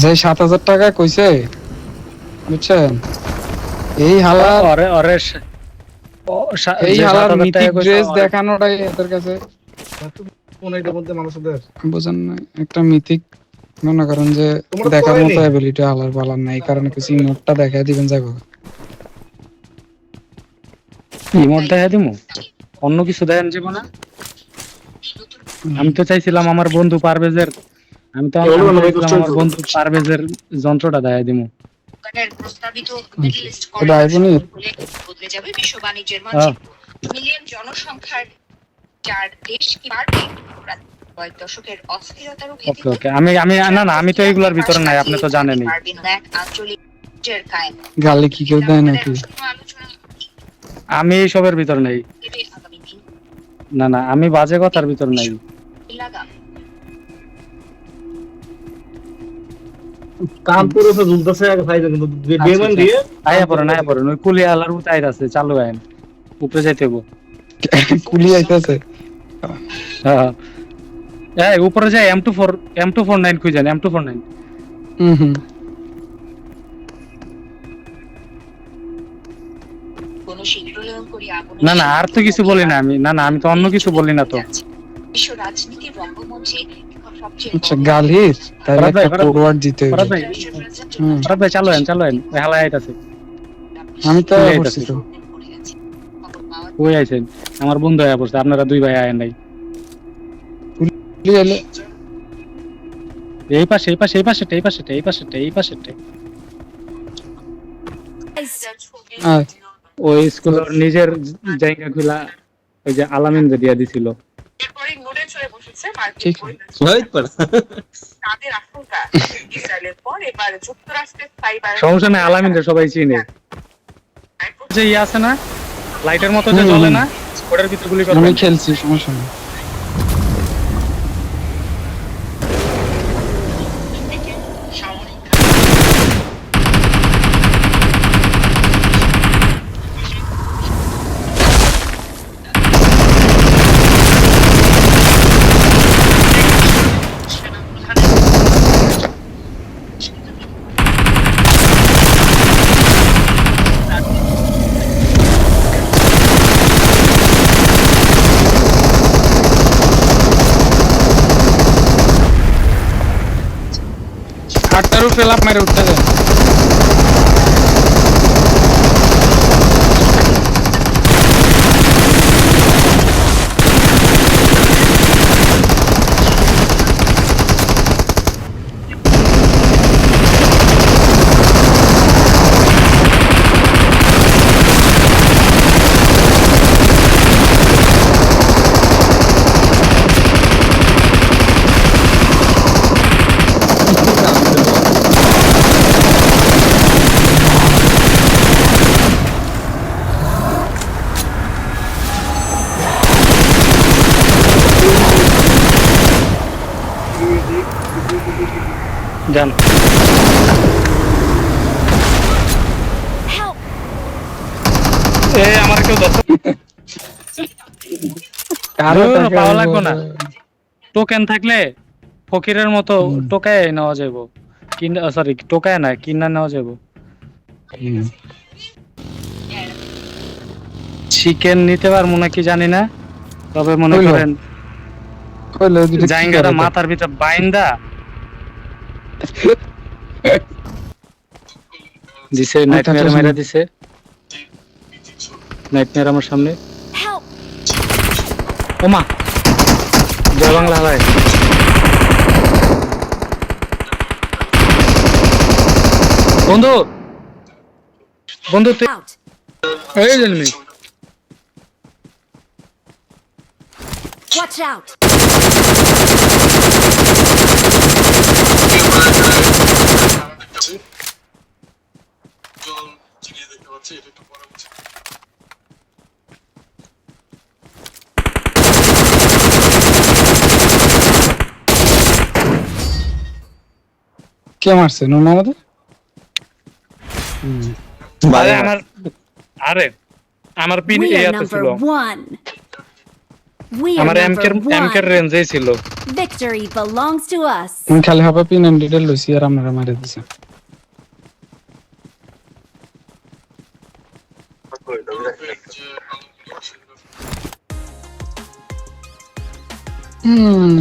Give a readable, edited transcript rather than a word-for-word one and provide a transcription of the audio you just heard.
যে 7,000 টাকা কইছে বুঝছেন, এই হালা ওরে ওরে এই যে হালার 7,000 টাকা মিথিক কইছে ড্রেস দেখানোটাই এদের কাছে কোন এটার মধ্যে মানুষদের বুঝেন না, একটা মিথিক মনে করেন যে তোমরা তো দেখার মতো করেনি। অ্যাবিলিটি হালার পালার নাই, এই কারণে কিছু ইমোটটা দেখাই দিবেন যাবো। ইমোট দেখা দিমু, অন্য কিছু দেন যাব না। আমি তো চাইছিলাম আমার বন্ধু পারভেজের, আমি তো বলবো না ভাই, চাইছিলাম কষ্ট আমার হইতো। বন্ধু পারভেজের যন্ত্রটা দেখাই দিমু। দোকানের প্রস্তাবিত মিডল ইস্ট এটা আইফোনের? বদলে যাবে বিশ্ব বাণিজ্যের মানচিত্র। মিলিয়ন জনসংখ্যার চার দেশ কি পারবে কয়েক দশকের অস্থিরতার ওকে ওকে, আমি আমি না না, আমি তো এইগুলোর ভিতরে নাই, আপনি তো জানেনই। আঞ্চলিক কায়েম গালে কি কেউ দেয় নাকি? আলোচনা আমি এইসবের ভিতর নাই, দেবে আগামী দিন না না, আমি বাজে কথার ভিতর নাই। লাগাম কানপুরে তো ঝুলতেছে এক ভাই, কিন্তু বেমান দিয়ে আয়া পড়েন ওই কুলিয়া আলার উতাইর আছে, চালু আইন উপরে যাইতে হইব। কুলি আইতাছে। হ্যাঁ এই উপরে যাই, M249 খুঁজেন, M249। হুম কোন শীঘ্রলেয়ন করি আগুন না না, আর তো কিছু বলি না আমি, না না, আমি তো অন্য কিছু বলি না তো। বিশ্ব রাজনীতির রঙ্গমঞ্চে এখন সবচেয়ে আচ্ছা, গালির তাহলে ফরাদ ভাই, একটা ফরওয়ার্ড দিতে ফরাদ হবে। ভাই, হুম, ফরাদ ভাই চালু আইন, ওই হালাই আইতাছে। আমি তো কুলি করছি আইতাছে, তো। ওই আইছেন আমার বন্ধু আয়া পড়ছে, আপনারা দুই ভাই আয়েন নাই। কুলি এলে এই পাশে আয়। ওই স্কুলের নিজের জায়গা গুলা ওই যে আলামিন যে দিয়া দিছিল। এরপরে নোটে চড়ে বসেছে মার্কিন ঠিক। তাদের আশঙ্কা ইসরায়েলের পর এবার যুক্তরাষ্ট্রের সাইবার সমস্যা নাই, আলামিন রে সবাই চিনে। যে ইয়ে আছে না, লাইটের মতো যে জ্বলে না, ওটার ভিতর গুলি আমি করবেন। খেলছি, সমস্যা নেই। আটটার উপরে লাফ মেরে উঠতে যায়। জান এই আমার কেউ দশ কারো টাকা পাওয়া লাগবে না, টোকেন থাকলে ফকিরের মতো টোকায় নেওয়া যাবো, কিনা সরি টোকায় না কিনা নেওয়া যাবো। চিকেন নিতে পারবো নাকি জানি না, তবে মনে হইলো। করেন কইলো দুটো কি জাইঙ্গারা করে? মাথার ভিতর বাইন্দা দিছে, নাইটমেয়ার মেরা দিছে, নাইটমেয়ার আমার সামনে। ওমা জয় বাংলা ভাই, বন্ধু বন্ধু তুই এই জানবি Watch out! কে মারছে নুন আমাদের? আরে আমার, আরে আমার পিন We এই are আছে ছিল, number one. We are আমার এমকের number one. রেঞ্জেই ছিল। Victory belongs to us. আমি খালি হাবা পিন এন্ডিডে লইছি আর আপনারা মারি দিছে। হুম